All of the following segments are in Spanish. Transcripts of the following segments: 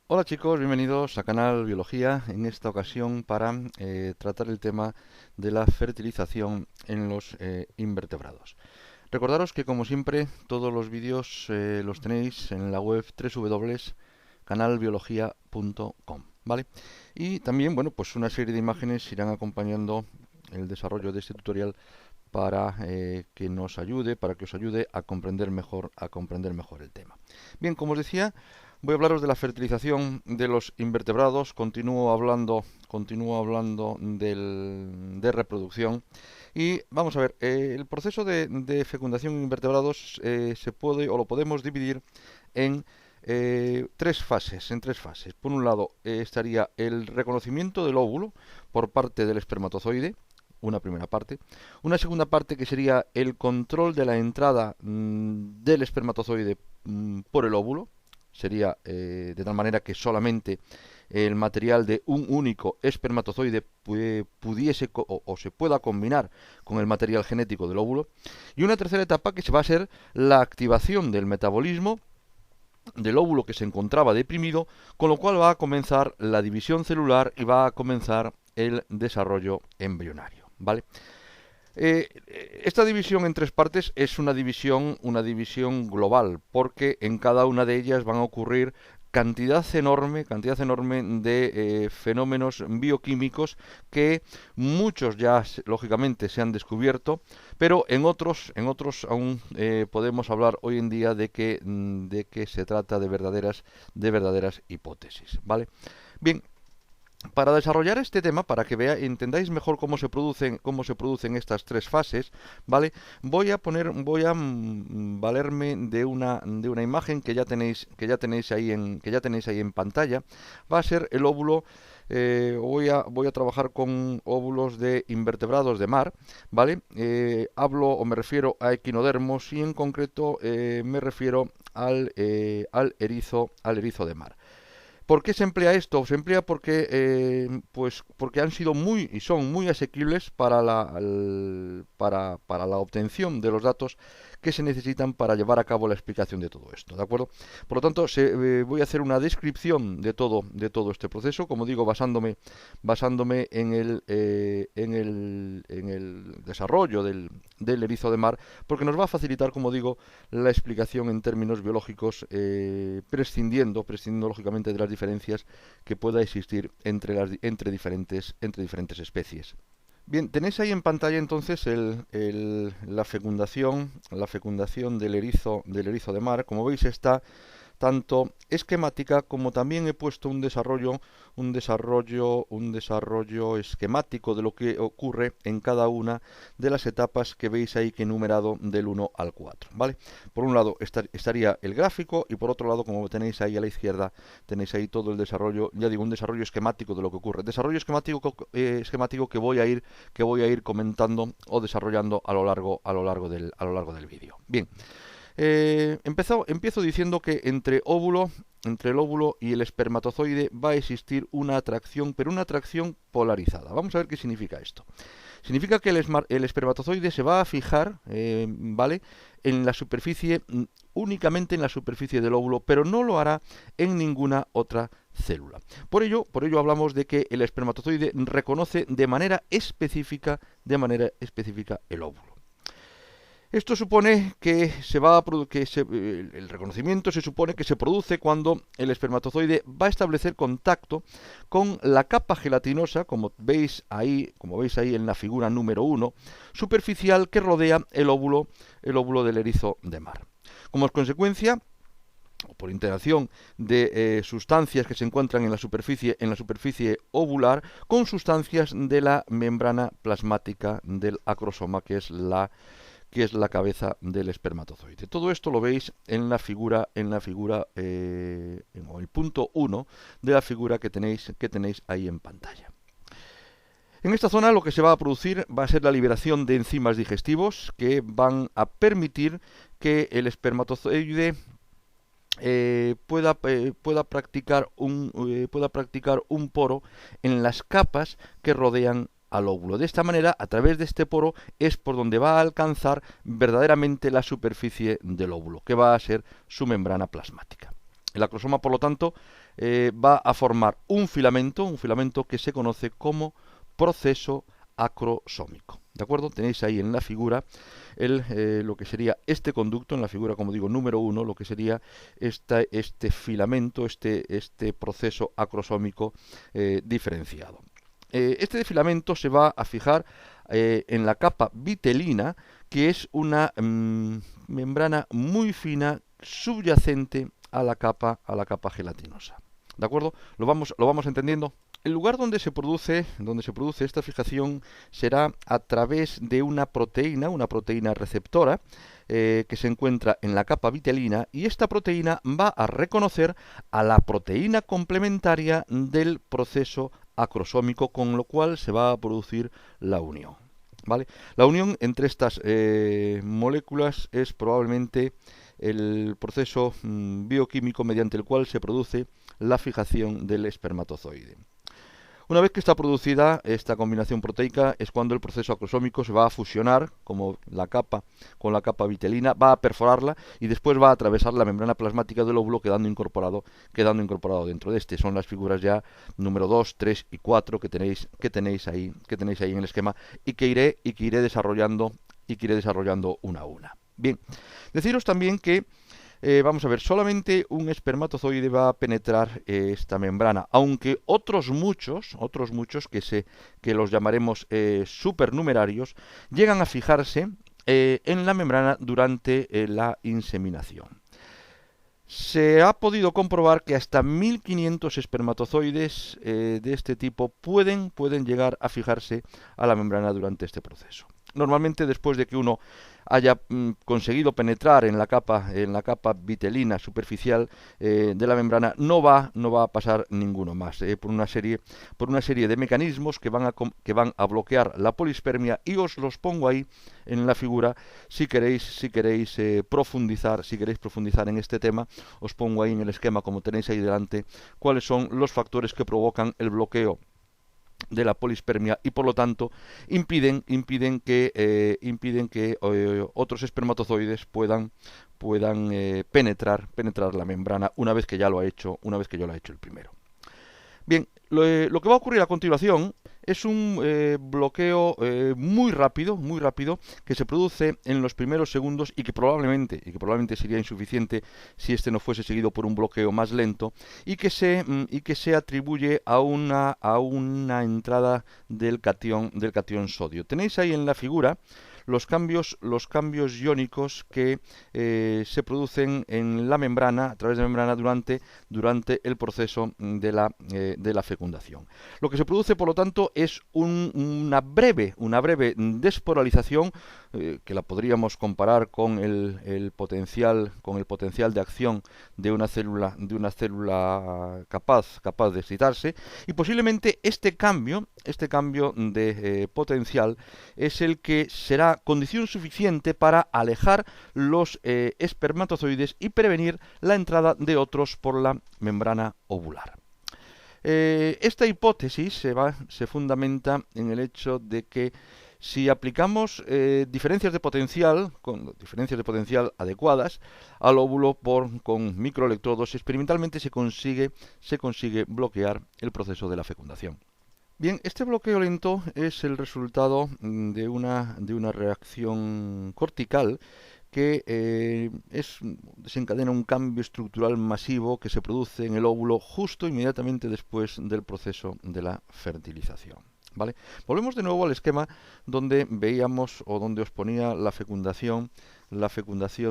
Hola chicos, bienvenidos a Canal Biología, en esta ocasión para tratar el tema de la fertilización en los invertebrados. Recordaros que como siempre todos los vídeos los tenéis en la web www.canalbiología.com, ¿vale? Y también, bueno, pues una serie de imágenes irán acompañando el desarrollo de este tutorial para que nos ayude, para que os ayude a comprender mejor el tema. Bien, como os decía, voy a hablaros de la fertilización de los invertebrados. Continúo hablando de reproducción. Y vamos a ver, el proceso de fecundación en invertebrados se puede o lo podemos dividir en tres fases, Por un lado estaría el reconocimiento del óvulo por parte del espermatozoide, una primera parte. Una segunda parte que sería el control de la entrada del espermatozoide por el óvulo. Sería de tal manera que solamente el material de un único espermatozoide pudiese o se pueda combinar con el material genético del óvulo. Y una tercera etapa que se va a ser la activación del metabolismo del óvulo que se encontraba deprimido, con lo cual va a comenzar la división celular y va a comenzar el desarrollo embrionario, ¿vale? Esta división en tres partes es una división global, porque en cada una de ellas van a ocurrir cantidad enorme de fenómenos bioquímicos que muchos ya lógicamente se han descubierto, pero en otros aún podemos hablar hoy en día de que se trata de verdaderas hipótesis, ¿vale? Bien, para desarrollar este tema, para que entendáis mejor cómo se producen estas tres fases, ¿vale? Voy a valerme de una imagen que ya tenéis ahí en pantalla. Va a ser el óvulo. Voy a trabajar con óvulos de invertebrados de mar, ¿vale? Hablo o me refiero a equinodermos y en concreto me refiero al erizo de mar. ¿Por qué se emplea esto? Se emplea porque han sido muy y son muy asequibles para la obtención de los datos que se necesitan para llevar a cabo la explicación de todo esto, ¿de acuerdo? Por lo tanto, voy a hacer una descripción de todo este proceso, como digo, basándome en el desarrollo del erizo de mar, porque nos va a facilitar, como digo, la explicación en términos biológicos, prescindiendo lógicamente de las diferencias que pueda existir entre diferentes especies. Bien, tenéis ahí en pantalla entonces la fecundación del erizo de mar. Como veis está tanto esquemática como también he puesto un desarrollo esquemático de lo que ocurre en cada una de las etapas que veis ahí que he numerado del 1 al 4, ¿vale? Por un lado estaría el gráfico y por otro lado, como tenéis ahí a la izquierda, tenéis ahí todo el desarrollo, ya digo, un desarrollo esquemático de lo que ocurre. Desarrollo esquemático que voy a ir comentando o desarrollando a lo largo del vídeo. Bien. Empiezo diciendo que entre el óvulo y el espermatozoide va a existir una atracción, pero una atracción polarizada. Vamos a ver qué significa esto. Significa que el espermatozoide se va a fijar, ¿vale?, en la superficie, únicamente en la superficie del óvulo, pero no lo hará en ninguna otra célula. Por ello hablamos de que el espermatozoide reconoce de manera específica el óvulo. Esto supone que el reconocimiento se supone que se produce cuando el espermatozoide va a establecer contacto con la capa gelatinosa, como veis ahí en la figura número 1, superficial que rodea el óvulo del erizo de mar. Como consecuencia, o por interacción de sustancias que se encuentran en la superficie ovular con sustancias de la membrana plasmática del acrosoma, que es la cabeza del espermatozoide. Todo esto lo veis en la figura, en el punto 1 de la figura que tenéis ahí en pantalla. En esta zona lo que se va a producir va a ser la liberación de enzimas digestivos que van a permitir que el espermatozoide pueda practicar un poro en las capas que rodean al óvulo. De esta manera, a través de este poro, es por donde va a alcanzar verdaderamente la superficie del óvulo, que va a ser su membrana plasmática. El acrosoma, por lo tanto, va a formar un filamento que se conoce como proceso acrosómico. ¿De acuerdo? Tenéis ahí en la figura lo que sería este conducto, en la figura, como digo, número 1, lo que sería este filamento, este proceso acrosómico diferenciado. Este filamento se va a fijar en la capa vitelina, que es una membrana muy fina subyacente a la capa gelatinosa. ¿De acuerdo? ¿Lo vamos entendiendo? El lugar donde se produce esta fijación será a través de una proteína receptora que se encuentra en la capa vitelina, y esta proteína va a reconocer a la proteína complementaria del proceso acrosómico, con lo cual se va a producir la unión. ¿Vale? La unión entre estas moléculas es probablemente el proceso bioquímico mediante el cual se produce la fijación del espermatozoide. Una vez que está producida esta combinación proteica, es cuando el proceso acrosómico se va a fusionar con la capa vitelina, va a perforarla y después va a atravesar la membrana plasmática del óvulo, quedando incorporado dentro de este. Son las figuras ya número 2, 3 y 4 que tenéis ahí en el esquema, y que iré desarrollando una a una. Bien, deciros también que vamos a ver, solamente un espermatozoide va a penetrar esta membrana, aunque otros muchos que los llamaremos supernumerarios, llegan a fijarse en la membrana durante la inseminación. Se ha podido comprobar que hasta 1500 espermatozoides de este tipo pueden llegar a fijarse a la membrana durante este proceso. Normalmente, después de que uno haya conseguido penetrar en la capa vitelina superficial de la membrana, no va a pasar ninguno más, por una serie de mecanismos que van a bloquear la polispermia, y os los pongo ahí en la figura si queréis profundizar en este tema. Os pongo ahí en el esquema, como tenéis ahí delante, cuáles son los factores que provocan el bloqueo de la polispermia y por lo tanto impiden que otros espermatozoides puedan penetrar la membrana una vez que ya lo ha hecho el primero. Bien, lo que va a ocurrir a continuación es un bloqueo muy rápido, que se produce en los primeros segundos, y que probablemente sería insuficiente si este no fuese seguido por un bloqueo más lento, y que se atribuye a una entrada del catión sodio. Tenéis ahí en la figura los cambios iónicos que se producen en la membrana, a través de la membrana, durante el proceso de la fecundación. Lo que se produce, por lo tanto, es una breve desporalización, que la podríamos comparar con el potencial de acción de una célula capaz de excitarse, y posiblemente este cambio de potencial es el que será condición suficiente para alejar los espermatozoides y prevenir la entrada de otros por la membrana ovular. Esta hipótesis se fundamenta en el hecho de que si aplicamos diferencias de potencial adecuadas al óvulo con microelectrodos, experimentalmente se consigue bloquear el proceso de la fecundación. Bien, este bloqueo lento es el resultado de una reacción cortical que desencadena un cambio estructural masivo que se produce en el óvulo justo inmediatamente después del proceso de la fertilización. ¿Vale? Volvemos de nuevo al esquema donde veíamos, o donde os ponía la fecundación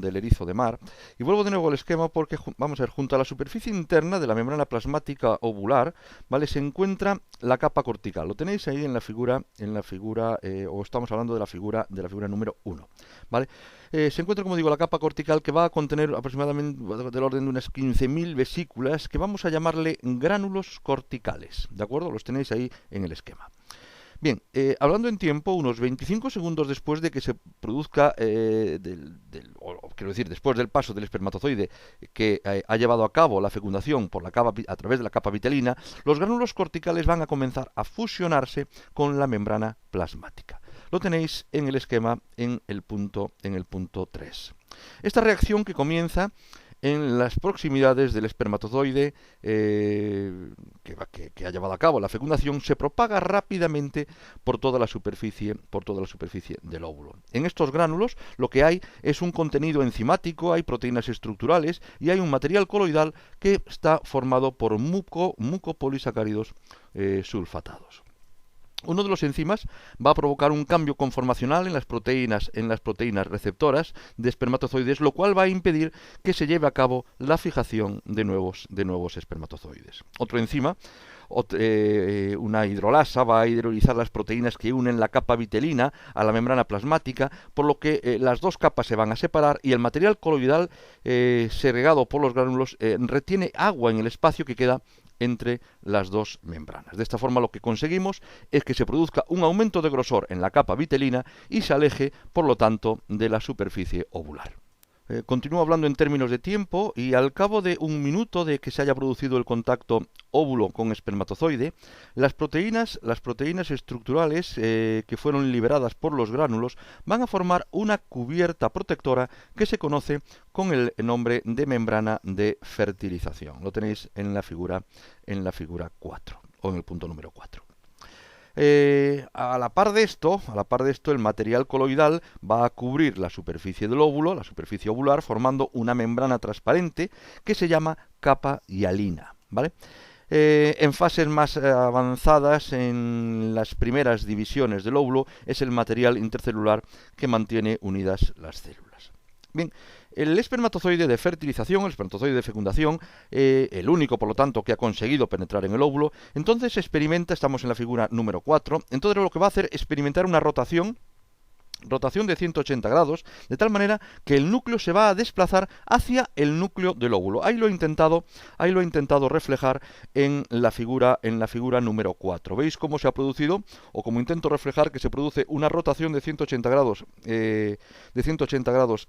del erizo de mar, y vuelvo de nuevo al esquema porque vamos a ver, junto a la superficie interna de la membrana plasmática ovular, ¿vale?, se encuentra la capa cortical. Lo tenéis ahí en la figura, o estamos hablando de la figura número 1, ¿vale? Se encuentra, como digo, la capa cortical, que va a contener aproximadamente del orden de unas 15.000 vesículas, que vamos a llamarle gránulos corticales, ¿de acuerdo? Los tenéis ahí en el esquema. Bien, hablando en tiempo, unos 25 segundos después de que se produzca, después del paso del espermatozoide que ha llevado a cabo la fecundación a través de la capa vitelina, los gránulos corticales van a comenzar a fusionarse con la membrana plasmática. Lo tenéis en el esquema en el punto 3. Esta reacción, que comienza en las proximidades del espermatozoide que ha llevado a cabo la fecundación, se propaga rápidamente por toda la superficie del óvulo. En estos gránulos lo que hay es un contenido enzimático, hay proteínas estructurales y hay un material coloidal que está formado por mucopolisacáridos sulfatados. Uno de los enzimas va a provocar un cambio conformacional en las proteínas receptoras de espermatozoides, lo cual va a impedir que se lleve a cabo la fijación de nuevos espermatozoides. Otro enzima, una hidrolasa, va a hidrolizar las proteínas que unen la capa vitelina a la membrana plasmática, por lo que las dos capas se van a separar y el material coloidal segregado por los gránulos retiene agua en el espacio que queda entre las dos membranas. De esta forma lo que conseguimos es que se produzca un aumento de grosor en la capa vitelina y se aleje, por lo tanto, de la superficie ovular. Continúo hablando en términos de tiempo y al cabo de un minuto de que se haya producido el contacto óvulo con espermatozoide, las proteínas estructurales que fueron liberadas por los gránulos van a formar una cubierta protectora que se conoce con el nombre de membrana de fertilización. Lo tenéis en la figura 4 o en el punto número 4. A la par de esto, el material coloidal va a cubrir la superficie del óvulo, la superficie ovular, formando una membrana transparente que se llama capa hialina, ¿vale? En fases más avanzadas, en las primeras divisiones del óvulo, es el material intercelular que mantiene unidas las células. Bien, el espermatozoide de fertilización, el espermatozoide de fecundación, el único, por lo tanto, que ha conseguido penetrar en el óvulo, entonces experimenta, estamos en la figura número 4, entonces lo que va a hacer es experimentar una rotación de 180 grados, de tal manera que el núcleo se va a desplazar hacia el núcleo del óvulo. Ahí lo he intentado reflejar en la figura número 4. ¿Veis cómo se ha producido? O como intento reflejar que se produce una rotación de 180 grados,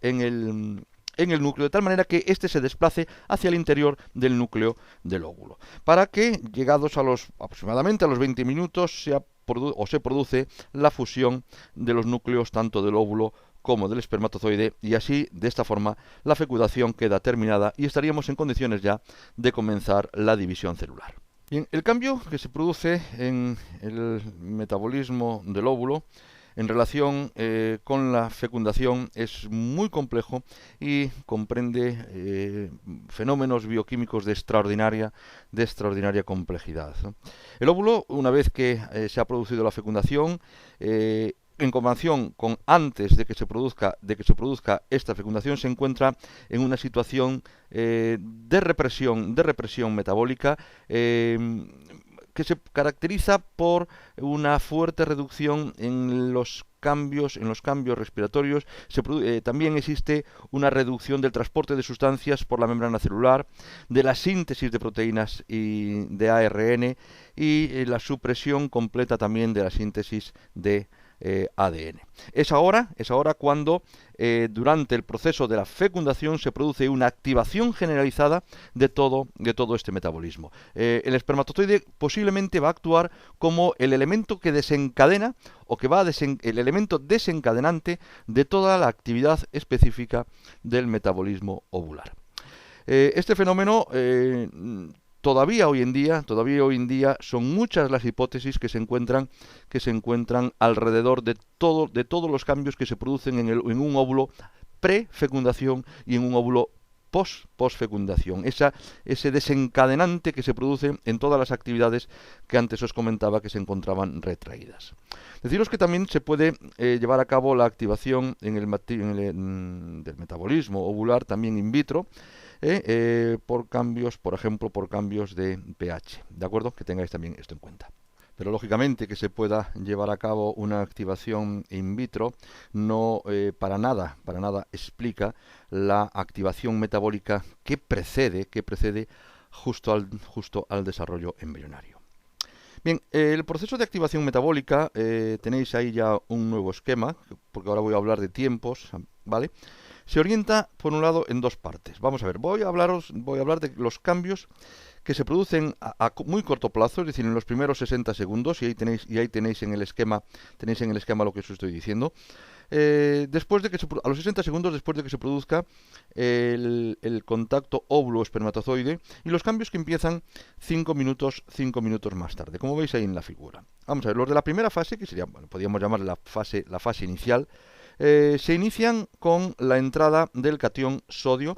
en el núcleo, de tal manera que éste se desplace hacia el interior del núcleo del óvulo. Para que, llegados aproximadamente a los 20 minutos, se produce la fusión de los núcleos tanto del óvulo como del espermatozoide, y así, de esta forma, la fecundación queda terminada y estaríamos en condiciones ya de comenzar la división celular. Bien, el cambio que se produce en el metabolismo del óvulo en relación con la fecundación es muy complejo y comprende fenómenos bioquímicos de extraordinaria complejidad, ¿no? El óvulo, una vez que se ha producido la fecundación, en comparación con antes de que se produzca esta fecundación, se encuentra en una situación de represión metabólica, que se caracteriza por una fuerte reducción en los cambios respiratorios. También existe una reducción del transporte de sustancias por la membrana celular, de la síntesis de proteínas y de ARN y la supresión completa también de la síntesis de ADN. Es ahora cuando durante el proceso de la fecundación se produce una activación generalizada de todo este metabolismo. El espermatozoide posiblemente va a actuar como el elemento que desencadena o que el elemento desencadenante de toda la actividad específica del metabolismo ovular. Este fenómeno todavía hoy en día son muchas las hipótesis que se encuentran alrededor de todos los cambios que se producen en un óvulo prefecundación y en un óvulo posfecundación. Ese desencadenante que se produce en todas las actividades que antes os comentaba que se encontraban retraídas. Deciros que también se puede llevar a cabo la activación del metabolismo ovular también in vitro, por cambios, por ejemplo, por cambios de pH, ¿de acuerdo? Que tengáis también esto en cuenta. Pero lógicamente que se pueda llevar a cabo una activación in vitro no para nada explica la activación metabólica que precede justo al desarrollo embrionario. Bien, el proceso de activación metabólica, tenéis ahí ya un nuevo esquema, porque ahora voy a hablar de tiempos, ¿vale? Se orienta, por un lado, en dos partes. Vamos a ver, voy a hablar de los cambios que se producen a muy corto plazo, es decir, en los primeros 60 segundos, y ahí tenéis en el esquema, lo que os estoy diciendo. Después de que a los 60 segundos después de que se produzca el contacto óvulo-espermatozoide, y los cambios que empiezan 5 minutos más tarde, como veis ahí en la figura. Vamos a ver, los de la primera fase, que sería, bueno, podríamos llamar la fase inicial, se inician con la entrada del catión sodio.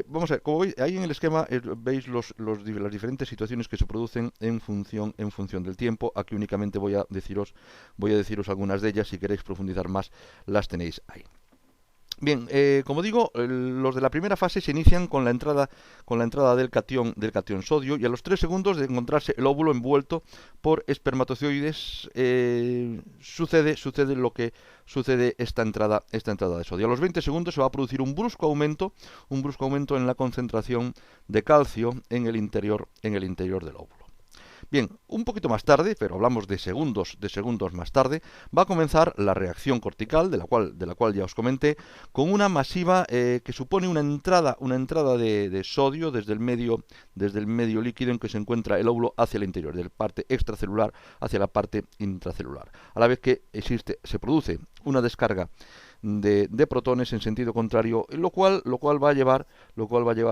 Vamos a ver, como veis ahí en el esquema, veis las diferentes situaciones que se producen en función del tiempo. Aquí únicamente voy a deciros algunas de ellas. Si queréis profundizar más, las tenéis ahí. Bien, como digo, los de la primera fase se inician con la entrada del catión sodio, y a los 3 segundos de encontrarse el óvulo envuelto por espermatozoides, sucede lo que sucede esta entrada de sodio. A los 20 segundos se va a producir un brusco aumento en la concentración de calcio en el interior del óvulo. Bien, un poquito más tarde, pero hablamos de segundos más tarde, va a comenzar la reacción cortical, de la cual ya os comenté, con una masiva que supone una entrada de sodio desde el medio líquido en que se encuentra el óvulo hacia el interior, de la parte extracelular hacia la parte intracelular. A la vez que se produce una descarga de protones en sentido contrario, lo cual va a llevar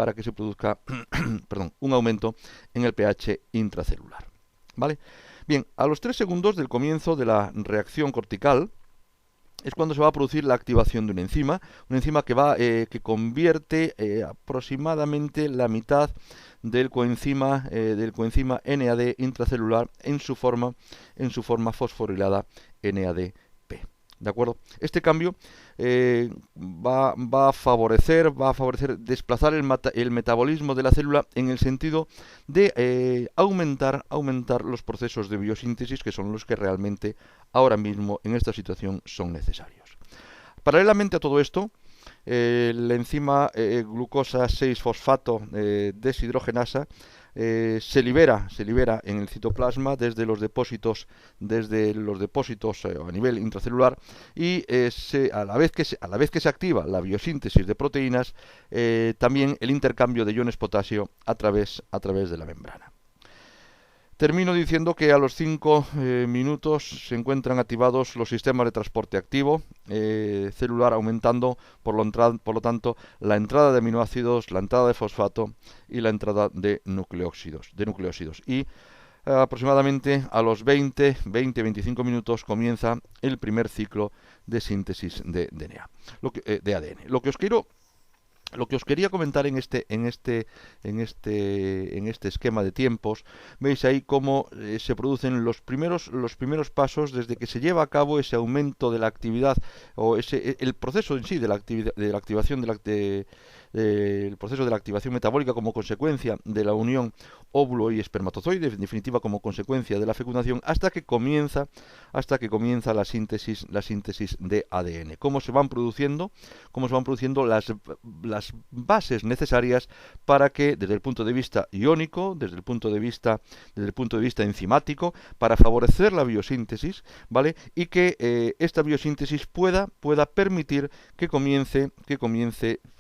a que se produzca un aumento en el pH intracelular. ¿Vale? Bien, a los 3 segundos del comienzo de la reacción cortical es cuando se va a producir la activación de una enzima que convierte aproximadamente la mitad del coenzima NAD intracelular en su forma fosforilada NAD. ¿De acuerdo? Este cambio va a favorecer desplazar el metabolismo de la célula en el sentido de aumentar los procesos de biosíntesis, que son los que realmente ahora mismo en esta situación son necesarios. Paralelamente a todo esto, la enzima glucosa 6-fosfato deshidrogenasa se libera en el citoplasma desde los depósitos a nivel intracelular, y a la vez que se activa la biosíntesis de proteínas, también el intercambio de iones potasio a través de la membrana. Termino diciendo que a los 5 minutos se encuentran activados los sistemas de transporte activo celular, aumentando por lo tanto la entrada de aminoácidos, la entrada de fosfato y la entrada de nucleósidos. Y aproximadamente a los 20-25 minutos comienza el primer ciclo de síntesis de ADN. Lo que os quería comentar en este esquema de tiempos, veis ahí cómo se producen los primeros pasos desde que se lleva a cabo ese aumento de la actividad, o el proceso en sí de la activación el proceso de la activación metabólica como consecuencia de la unión óvulo y espermatozoide, en definitiva como consecuencia de la fecundación, hasta que comienza la síntesis de ADN. Cómo se van produciendo las bases necesarias para que, desde el punto de vista iónico, desde el punto de vista enzimático, para favorecer la biosíntesis, ¿vale? Y que esta biosíntesis pueda permitir que comience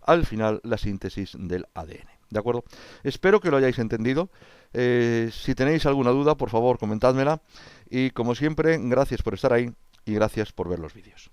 al final la síntesis del ADN. ¿De acuerdo? Espero que lo hayáis entendido. Si tenéis alguna duda, por favor, comentádmela. Y como siempre, gracias por estar ahí y gracias por ver los vídeos.